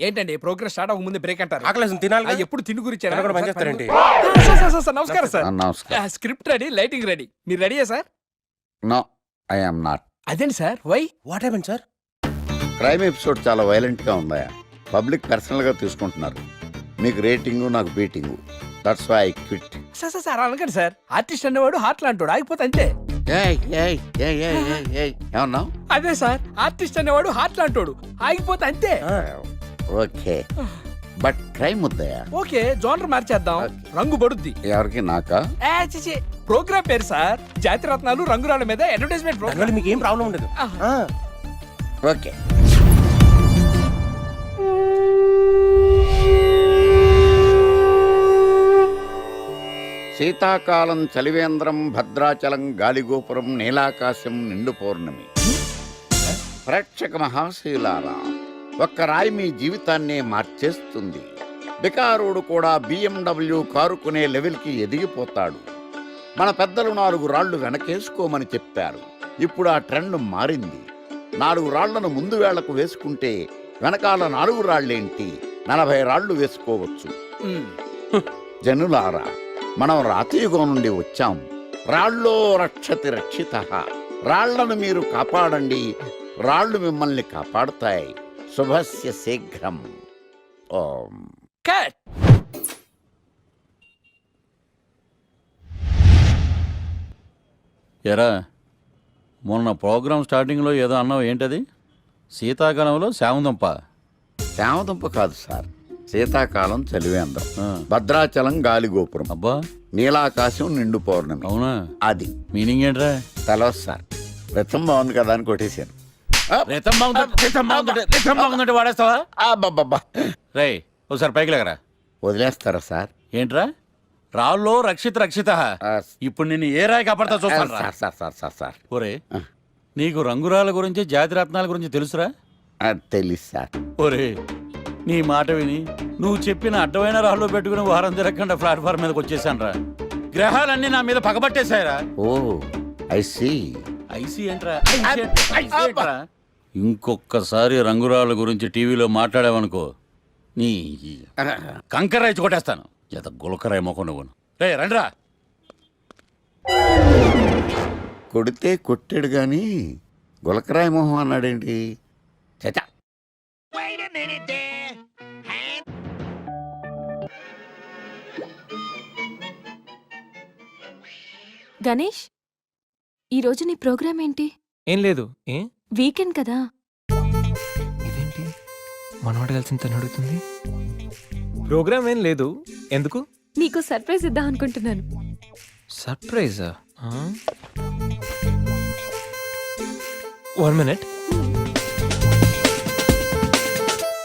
ఏంటండి progress start అవ్వక ముందు బ్రేక్ అంటారు? ఆకలేసం తినాలి కదా? ఎప్పుడు తిని గురించి ఇక్కడ కూడా పని చేస్తారేంటి? నమస్కారం సార్. నమస్కారం. Script ready, lighting ready. మీరు రెడీయా sir? No, I am not. అదేంటి sir, why? What happen sir? Crime episode చాలా వైలెంట్ గా ఉందా? పబ్లిక్ పర్సనల్ గా తీసుకుంటున్నారు. మీకు రేటింగ్, నాకు beating. That's why I quit. Sir అనకండి సార్. ఆర్టిస్ట్ అనేవాడు హార్ట్ లాంటోడు, ఆగిపోతే అంతే. ఏమన్నా? అదే సార్, ఆర్టిస్ట్ అనేవాడు హార్ట్ లాంటోడు, ఆగిపోతే అంతే. ఓకే, బట్ క్రైమ్ వద్దయా? ఓకే, జోనర్ మార్చేద్దాం. రంగు పడుద్ది. ఎవరికి? నాకా? ప్రోగ్రామ్ పేరు సార్ జాతి రత్నాలు రంగురాళ్ళ మీద అడ్వర్టైజ్మెంట్ ప్రోగ్రామ్. మీకు ఏం ప్రాబ్లం ఉండదు. ఓకే. శీతాకాలం చలివేంద్రం, భద్రాచలం గాలిగోపురం, నీలాకాశం, నిండు పౌర్ణమి. ప్రేక్షక మహాశయులారా, ఒక్క రాయి మీ జీవితాన్నే మార్చేస్తుంది. బికారుడు కూడా BMW కారు కొనే లెవెల్కి ఎదిగిపోతాడు. మన పెద్దలు 4 రాళ్లు వెనకేసుకోమని చెప్పారు. ఇప్పుడు ఆ ట్రెండ్ మారింది. 4 రాళ్లను ముందు వేళ్లకు వేసుకుంటే వెనకాల 4 రాళ్లేంటి, 40 రాళ్లు వేసుకోవచ్చు. జనులారా, మనం రాతియుగం నుండి వచ్చాం. రాళ్ళో రక్షతి రక్షితః. రాళ్లను మీరు కాపాడండి, రాళ్లు మిమ్మల్ని కాపాడుతాయి. శుభస్య శీఘ్రం. ఓం. కట్. ఎరా, మొన్న ప్రోగ్రామ్ స్టార్టింగ్లో ఏదో అన్నావు, ఏంటది? శీతాకాలంలో శామందంప. శామదుంప కాదు సార్, శీతాకాలం చలివేంద్రం, భద్రాచలం గాలిగోపురం, అబ్బా, నీలాకాశం, నిండు పౌర్ణమి. అవునా? అది మీనింగ్ ఏంట్రా? తెలవదు సార్. రతం బాగుంది కదా అని కొట్టేశాను. రితం బాగుందంటే వాడేస్తావా? అబ్బబ్బబ్బా. రే, ఒకసారి పైకి లేకరా. వదిలేస్తారా సార్? ఏంట్రా? రాళ్ళో రక్షిత. ఇప్పుడు నిన్ను ఏ రాయి కాపాడతా చూస్తాను. Sir sir sir sir sir ఒరే, నీకు రంగురాల గురించి, జాతి రత్నాల గురించి తెలుసురా? తెలీదు సార్. ఒరే, నీ మాట విని నువ్వు చెప్పిన అడ్డమైన రాళ్ళు పెట్టుకుని వారం తిరగకుండా ప్లాట్ఫామ్ మీదకి వచ్చేసాను రా. గ్రహాలన్నీ నా మీద పగబట్టేశాయరా. ఓ, ఐ సీ. ఐసీ ఏంట్రా? ఇంకొక్కసారి రంగురాళ్ళ గురించి టీవీలో మాట్లాడావనుకో, నీ కంకరాయి కొట్టేస్తాను. ఎంత గులకరాయి మొక్క నువ్వు. రే రండిరా. కొడితే కొట్టాడు గాని గులకరాయి మొహం అన్నాడేంటి? చచా. గణేష్, ఈరోజు నీ ప్రోగ్రామ్ ఏంటి? ఏం లేదు. వీకెండ్ కదా. ఇదేంటి మనవాడు కలిసి తను అడుగుతుంది? ప్రోగ్రామ్ ఏం లేదు. ఎందుకు? నీకు సర్ప్రైజ్ ఇద్దాం అనుకుంటున్నాను. సర్ప్రైజా? 1 minute.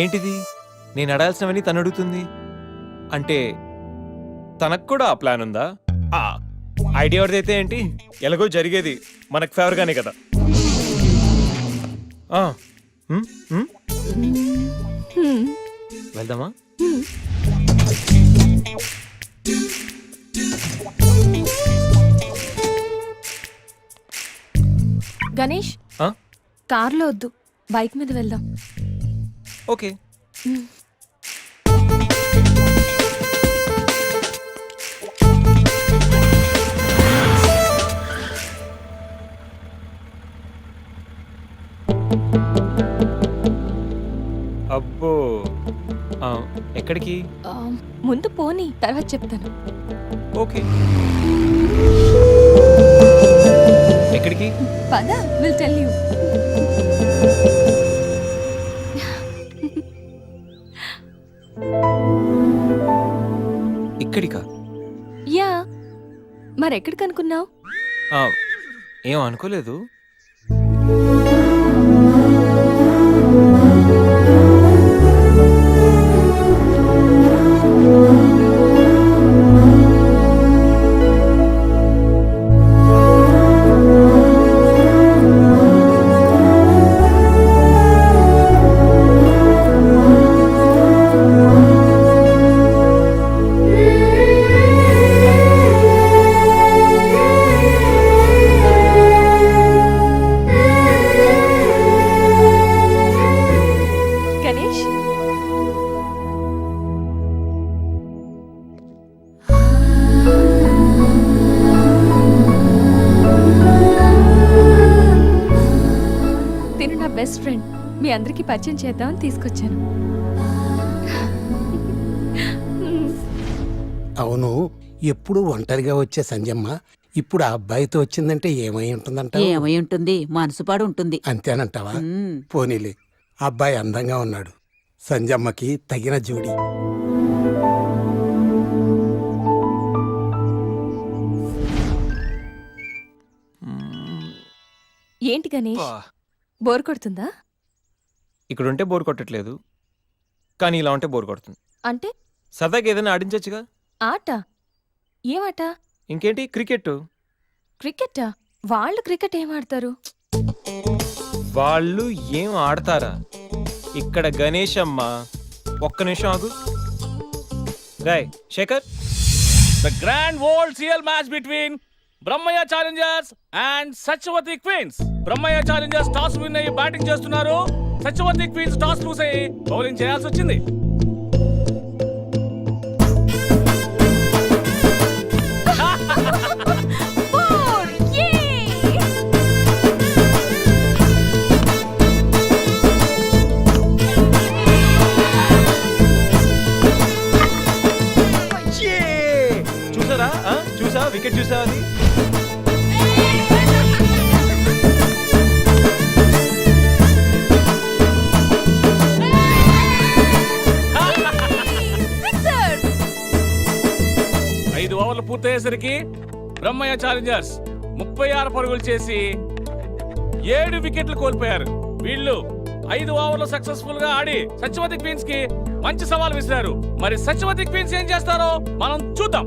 ఏంటిది? నేను అడాల్సినవని తను అడుగుతుంది అంటే తనకు కూడా ఆ ప్లాన్ ఉందా? ఐడియా ఎవరిదైతే ఏంటి, ఎలాగో జరిగేది మనకు ఫేవర్గానే కదా. వెళ్దామా? గణేష్, కార్లో వద్దు, బైక్ మీద వెళ్దాం. ఓకే. అబ్బో, ఎక్కడికి? ముందు పోనీ, తర్వాత చెప్తాను. ఓకే. ఎక్కడికి? పద, విల్ టెల్ యూ. ఇక్కడికా? యా, మరెక్కడికి అనుకున్నావు? ఏం అనుకోలేదు. మీ అందరికి పరిచయం చేద్దామని తీసుకొచ్చాను. అవును, ఎప్పుడు ఒంటరిగా వచ్చే సంజమ్మ ఇప్పుడు ఆ అబ్బాయితో వచ్చిందంటే ఏమై ఉంటుందంట? ఏమై ఉంటుంది, మనసుపాడు ఉంటుంది. అంతేనంటావా? ఉమ్. పోనీలే, అబ్బాయి అందంగా ఉన్నాడు, సంజమ్మకి తగిన జోడి. ఏంటి గణేష్, బోర్ కొడుతుందా? ఇక్కడ ఉంటే బోర్ కొట్టట్లేదు, కానీ ఇలా ఉంటే బోర్ కొడుతుంది. అంటే సరదాగా ఏదైనా ఆడించొచ్చుగా. ఆట? ఏమాట? ఇంకేంటి, క్రికెట్. క్రికెటా? వాళ్ళు క్రికెట్ ఏం ఆడతారు? వాళ్ళు ఏం ఆడతారా? ఇక్కడ గణేష్ అమ్మ. ఒక్క నిమిషం ఆగు. Roy Shekhar, The grand world CL match between Brahmayya challengers and Satyavati queens. Brahmayya challengers toss win అయ్యి బ్యాటింగ్ చేస్తున్నారు. సత్యవతి క్వీన్స్ టాస్ లూస్ అయ్యి బౌలింగ్ చేయాల్సి వచ్చింది. Four! Yay! చూసారా? చూసా వికెట్ చూసా అది. Sixer! 5 ఓవర్లు పూర్తయ్యేసరికి బ్రహ్మయ్య ఛాలెంజర్స్ 36 పరుగులు చేసి 7 వికెట్లు కోల్పోయారు. వీళ్ళు 5 ఓవర్లు సక్సెస్ఫుల్ గా ఆడి సత్యవతి క్వీన్స్ కి మంచి సవాల్ విసిరారు. మరి సత్యవతి క్వీన్స్ ఏం చేస్తారో మనం చూద్దాం.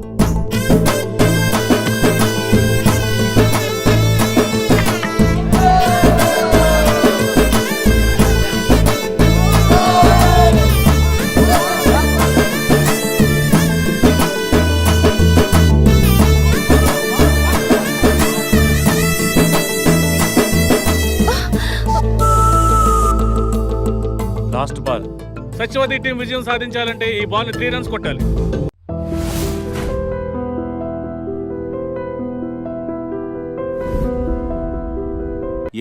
Last ball. సత్యవతి టీం విజయం సాధించాలంటే ఈ బాల్ 3 రన్స్ కొట్టాలి.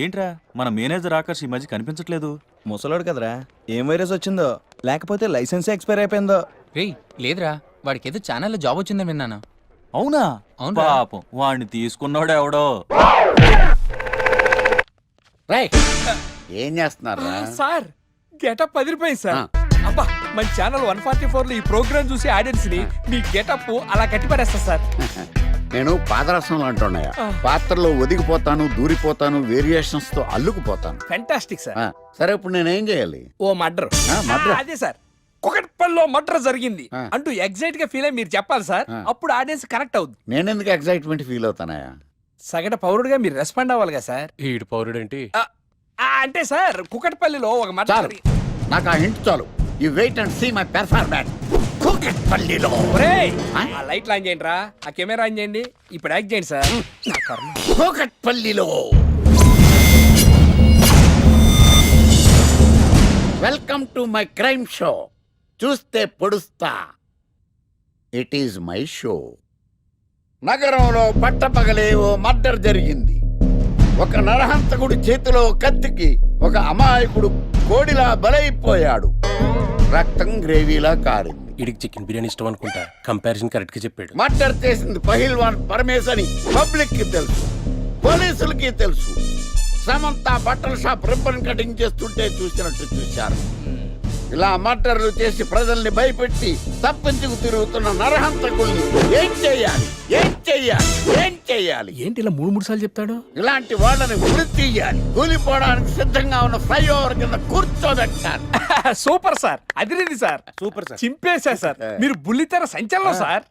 ఏంట్రా మన మేనేజర్ ఆకర్ష్ ఈ మధ్య కనిపించట్లేదు. ముసలోడు కదరా, ఏం వైరస్ వచ్చిందో లేకపోతే లైసెన్స్ ఎక్స్పైర్ అయిపోయిందో. రేయ్ లేదురా, వాడికి ఏదో ఛానల్లో జాబ్ వచ్చిందని విన్నాను. అవునా? అవునురా. పాపం వాడిని తీసుకున్నాడు ఎవడో. రేయ్, ఏం చేస్తున్నారా? సార్ గెటప్ అదిరిపోయింది సార్. అబ్బా, మన ఛానల్ 144 లో ఈ ప్రోగ్రామ్ చూసి ఆడియన్స్ ని మీ గెటప్ అలా కట్టిపడేస్తా సార్. నేను పాదరసం అంటున్నాయా, పాత్రలో ఒదిగిపోతాను, దూరిపోతాను, వేరియేషన్స్ తో అల్లుకుపోతాను. Fantastic sir. సరే, ఇప్పుడు నేనేం చేయాలి? ఓ మర్డర్. మర్డర్? అదే సార్, కుకట్పల్లిలో మర్డర్ జరిగింది ఆ. అంటూ ఎగ్జైట్ గా ఫీల్ అయ్యి మీరు చెప్పాలి సార్. ఆ. అప్పుడు ఆడియన్స్ కనెక్ట్ అవుద్ది. నేనెందుకు ఎక్సైట్మెంట్ ఫీల్ అవుతానయా? సగట పౌరుడుగా మీరు రెస్పాండ్ అవ్వాలిగా సార్. ఈడు పౌరుడేంటి? అంటే సార్, కుకట్పల్లిలో ఒక మర్డర్ చాలు, నాకు ఆ హింట్ చాలు. You wait and see my performance. కూకట్పల్లిలో ఆ లైట్లు ఆన్ చేయండి రా, ఆ కెమెరా ఆన్ చేయండి, ఇప్పుడు యాక్ట్ చేయండి సార్. నా కర్మ. కూకట్పల్లిలో welcome to my crime show. చూస్తే పొడుస్తా, ఇట్ ఈజ్ మై షో. నగరంలో పట్టపగలే ఓ మర్డర్ జరిగింది. ఒక నరహంతకుడి చేతిలో కత్తికి ఒక అమాయకుడు కోడిలా బలైపోయాడు. రక్తం గ్రేవీలా కారింది. ఈడికి చికెన్ బిర్యానీ ఇష్టం అనుకుంటా, కంపారిజన్ కరెక్ట్ గా చెప్పాడు. మర్డర్ చేసింది పహిల్వాన్ పరమేశ్ అని పబ్లిక్ కి తెలుసు, పోలీసులకి తెలుసు. సమంత బట్టల షాప్ రిబ్బన్ కటింగ్ చేస్తుంటే చూసినట్టు చూశారు. ఇలా మర్డర్లు చేసి ప్రజల్ని భయపెట్టి తప్పించుకు తిరుగుతున్న నరహంతకుల్ని ఏం చెయ్యాలి, ఏం చెయ్యాలి, ఏం చెయ్యాలి? ఏంటి ఇలా 3 సార్లు చెప్తాడు? ఇలాంటి వాళ్ళని ఉరి తీయాలి. కూలిపోవడానికి సిద్ధంగా ఉన్న ఫ్లైఓవర్ కింద కూర్చోబెట్టాలి. సూపర్ సార్, అదిరింది సార్. Super sir. చింపేశా సార్, మీరు బుల్లితెర సంచలనం సార్.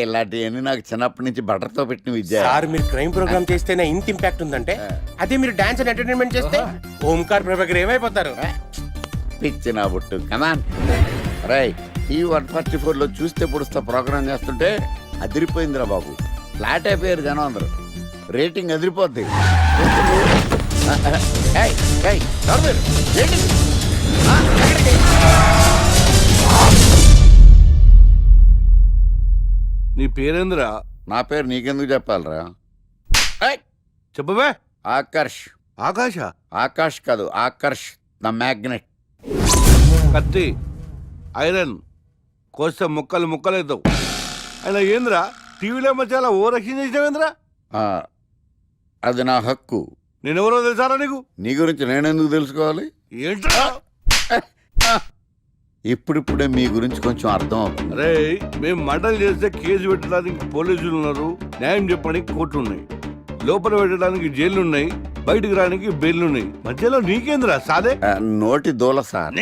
ఇలాంటివన్నీ నాకు చిన్నప్పటి నుంచి బట్టర్తో పెట్టిన విద్య. సార్, మీరు క్రైమ్ ప్రోగ్రామ్ చేస్తేనే ఇంత ఇంపాక్ట్ ఉందంటే, అదే మీరు డాన్స్ అండ్ ఎంటర్టైన్మెంట్ చేస్తే ఓంకార్ ప్రభాకర్ ఏమైపోతారు? పిచ్చి నా బుట్టు. కమాన్ రై, ఈ 144 లో చూస్తే పొడుస్తా ప్రోగ్రామ్ చేస్తుంటే అదిరిపోయిందిరా బాబు. ఫ్లాట్ అయిపోయారు జనం అందరూ. రేటింగ్ అదిరిపోద్ది. ఏయ్, ఏయ్, ఎవరు మీరు? ఏంటిది? ఎక్కడికి? నీ పేరేంద్రా? నా పేరు నీకెందుకు చెప్పాలరా? చెప్పవే. ఆకర్ష్. ఆకాశ? ఆకాష్ కాదు, ఆకర్ష్. The magnet. కత్తి, ఐరన్ కోస్తే ముక్కలు ముక్కలేద్దావు. అయినా ఏంద్రా టీవీలో చాలా ఓ రక్షణ చేసినావేంద్రా? అది నా హక్కు. నేనెవరో తెలుసారా నీకు? నీ గురించి నేనెందుకు తెలుసుకోవాలి? ఏంట్రా? ఇప్పుడిప్పుడే మీ గురించి కొంచెం అర్థం అవుతుంది. అరే మేము మంటలు చేస్తే కేసు పెట్టడానికి పోలీసులు ఉన్నారు, న్యాయం చెప్పడానికి కోర్టులు ఉన్నాయి, లోపల పెట్టడానికి జైలు ఉన్నాయి, బయటకు రానికి బెయిల్ ఉన్నాయి. మధ్యలో నీకేంద్రా సాదే? నోటి దూల సార్.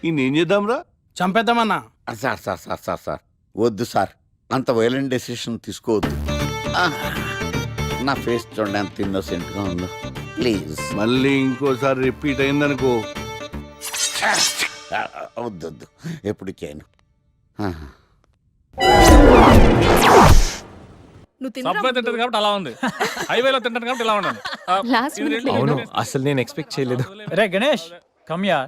ఈయనేం చేద్దాంరా? చంపేద్దామన్నా. Sir sir sir sir sir వద్దు సార్, అంత వైలెంట్ డెసిషన్ తీసుకోవద్దు. నా ఫేస్ చూడండి ఎంత ఇన్నోసెంట్గా ఉందో. ప్లీజ్ మళ్ళీ ఇంకోసారి రిపీట్ అయిందనుకో. వద్దొద్దు, ఎప్పుడు చేయను. సబ్వే తింటది కాబట్టి అలా ఉంది, హైవేలో తింటది కాబట్టి ఇలా ఉన్నాను. లాస్ట్ మినిట్ అవును, అసలు నేను ఎక్స్పెక్ట్ చేయలేదు. రే గణేష్ కమ్యా.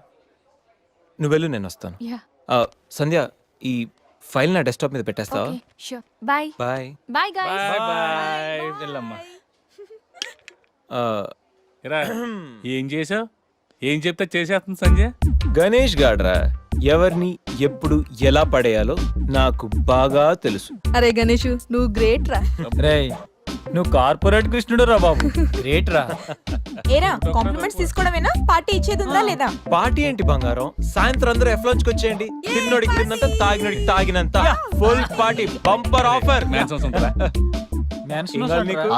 నువ్వు వెళ్ళు, నేను వస్తాను. యా సంధ్య, ఈ ఫైల్ నా డెస్క్టాప్ మీద పెట్టేస్తావా? Okay sure bye bye. Bye guys bye bye. వెళ్ళమ్మా. ఇరా, ఏం చేసావు? ఏం చెప్తే చేసేస్తుంది సంజయ్. గణేష్ గాడ్రా, ఎవరిని ఎప్పుడు ఎలా పడేయాలో నాకు బాగా తెలుసు. అరే గణేష్ నువ్వు గ్రేట్ రా. రే నువ్వు కార్పొరేట్ కృష్ణుడు రా బాబు, గ్రేట్ రా. ఏరా కాంప్లిమెంట్స్ తీసుకోవడమేనా, పార్టీ ఇచ్చేది ఉందా లేదా? పార్టీ ఏంటి బంగారం, సాయంత్రం అందరూ ఎఫ్లోంచ్కి వచ్చేయండి. తిన్నోడికి తిన్నంత, తాగినోడికి తాగినంత, ఫుల్ పార్టీ, బంపర్ ఆఫర్.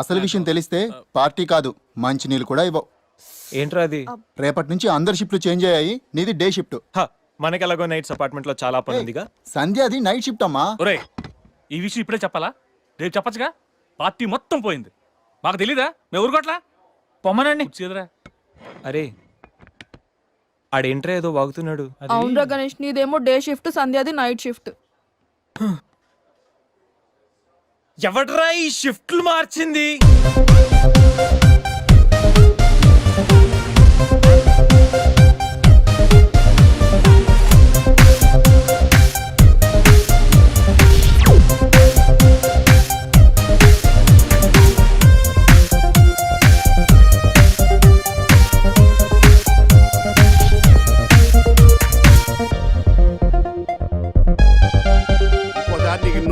అసలు విషయం తెలిస్తే పార్టీ కాదు మంచి నీళ్ళు కూడా ఇవ్వవు. ఏంట్రా అది? రేపటి నుంచి అందరి షిఫ్ట్లు చేంజ్ అయ్యాయి, నీది డే షిఫ్ట్. మనకి ఎలాగో నైట్స్ అపార్ట్మెంట్ లో చాలా పని ఉందిగా. సంధ్యాది నైట్ షిఫ్ట్ అమ్మా. ఒరే, ఈ విషయం ఇప్పుడే చెప్పాలా? రేపు చెప్పచ్చుగా. పార్టీ మొత్తం పోయింది, మాకు తెలీదా? మేము ఊరుకోట్లా. పొమ్మనండి. చేదురా. అరే ఆడేంట్రా ఏదో వాగుతున్నాడు. అవునరా గణేష్, నీదేమో డే షిఫ్ట్, సంధ్యాది నైట్ షిఫ్ట్. ఎవడ్రా ఈ షిఫ్ట్లు మార్చింది?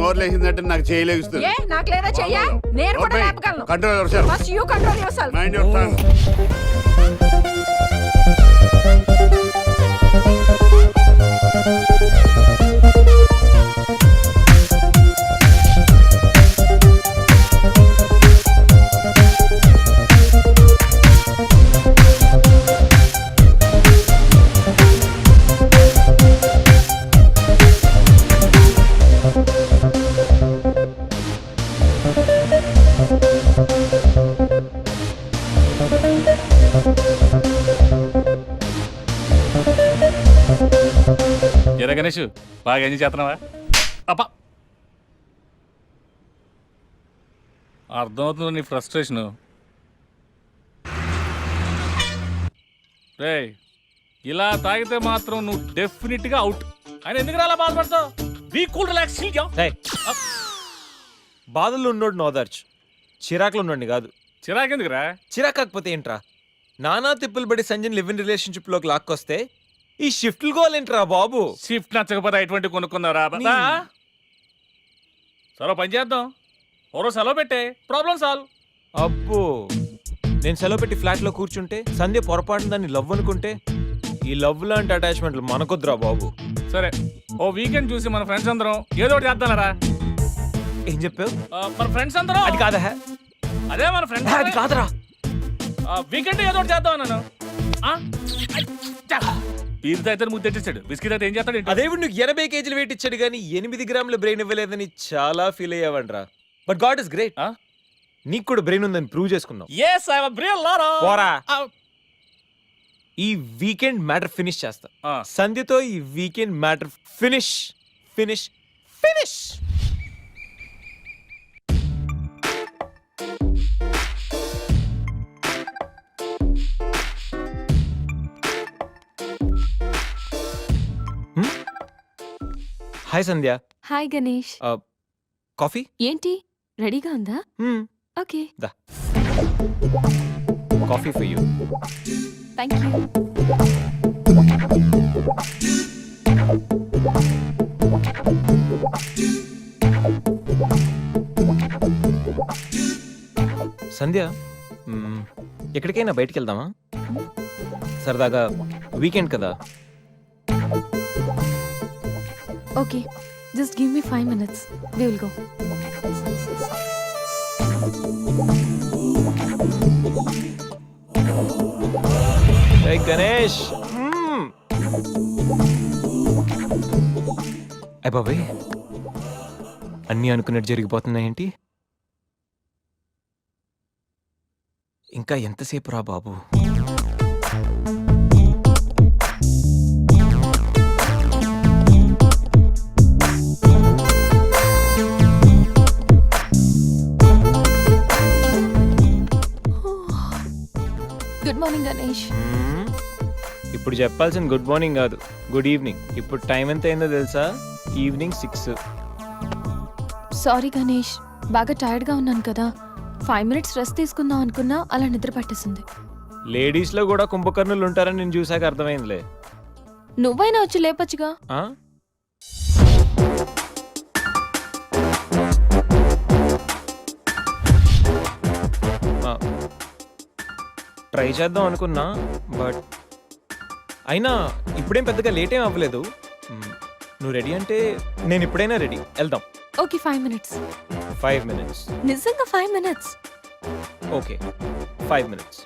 నోర్లేసిందంటే నాకు చేయలేస్తుంది. నాకు లేదా చెయ్యా, నేను కూడా లేపగలను. Control first you control yourself. Mind your tongue. ఎరా గణేష్, బాగా ఎంజాయ్ చేస్తున్నావా? అప్ప అర్థమవుతుంది నీ ఫ్రస్ట్రేషను. రే, ఇలా తాగితే మాత్రం నువ్వు డెఫినెట్ గా అవుట్. ఆయన ఎందుకు అలా బాధపడతావు? Be cool, relax. బాధల్లో ఉన్నోడు నోదార్చు, చిరాకులో ఉన్నోడిని కాదు. చిరాకెందుకురా? చిరాకు కాకపోతే ఏంట్రా? నానా తిప్పులు పడి సంజయ్ లివ్ ఇన్ రిలేషన్షిప్ లోకి లాక్కొస్తే ఈ షిఫ్ట్లు గోలేంట్రా బాబు? షిఫ్ట్ నచ్చకపోతే ఎటువంటి కొనుక్కున్నారా? సరే పని చేద్దాం, ఓరో సెలవు పెట్టే, ప్రాబ్లం సాల్వ్. అబ్బో, నేను సెలవు పెట్టి ఫ్లాట్ లో కూర్చుంటే సంధ్య పొరపాటున దాన్ని లవ్ అనుకుంటే, ఈ లవ్ లాంటి అటాచ్మెంట్లు మనకొద్దురా బాబు. సరే, ఓ వీకెండ్ చూసి మన ఫ్రెండ్స్ అందరం ఏదో ఒకటి చేద్దాంరా. ఏం చెప్పావు? మన ఫ్రెండ్స్ అందరం. అది కాదా? అదే మన ఫ్రెండ్స్. అది కాదురా, వీకెండ్ ఏదో ఒకటి చేద్దాం అన్నాను. పీర్ అయితే ముద్దు తెచ్చేసాడు, బిస్కెట్ అయితే ఏం చేస్తాడు? అదేవిడు నువ్వు 80 కేజీలు వెయిట్ ఇచ్చాడు కానీ 8 గ్రాముల బ్రెయిన్ ఇవ్వలేదని చాలా ఫీల్ అయ్యావంట్రా. బట్ గాడ్ ఇస్ గ్రేట్, నీకు కూడా బ్రెయిన్ ఉందని ప్రూవ్ చేసుకున్నావు. yes I have a brain Lara. పోరా, ఈ వీకెండ్ మ్యాటర్ ఫినిష్ చేస్తా. సంధ్యతో ఈ weekend matter finish finish finish. Hi Sandhya. Hi Ganesh. Coffee ఏంటి రెడీగా ఉందా? ఓకే దా. Coffee for you. Thank you. Sandhya, ఎక్కడికైనా బయటికి వెళ్దామా? సరదాగా వీకెండ్ కదా. Okay, just give me 5 minutes. We will go. Hey Ganesh. అయ్ బాబాయ్, అన్నీ అనుకున్నట్టు జరిగిపోతున్నాయేంటి? ఇంకా ఎంతసేపు రా బాబు. Good morning Ganesh. ఇప్పుడు చెప్పాల్సిన గుడ్ మార్నింగ్ కాదు, గుడ్ ఈవినింగ్. ఇప్పుడు టైం ఎంత అయిందో తెలుసా? ఈవినింగ్ 6. సారీ గణేష్, బాగా టైర్డ్గా ఉన్నాను కదా. 5 minutes రెస్ట్ తీసుకుందాం అనుకున్నా, అలా నిద్ర పట్టేసింది. లేడీస్లో కూడా కుంభకర్ణులు ఉంటారని నేను చూసాక అర్థమైందిలే. నువ్వైనా వచ్చి లేపచ్చుగా. ఆ? ట్రై చేద్దాం అనుకున్నా, బట్ అయినా ఇప్పుడేం పెద్దగా లేట్ ఏం అవ్వలేదు. నువ్వు రెడీ అంటే నేను ఇప్పుడైనా రెడీ. వెళ్దాం. Okay, 5 minutes. 5 minutes. నిజంగా 5 minutes. Okay, 5 minutes.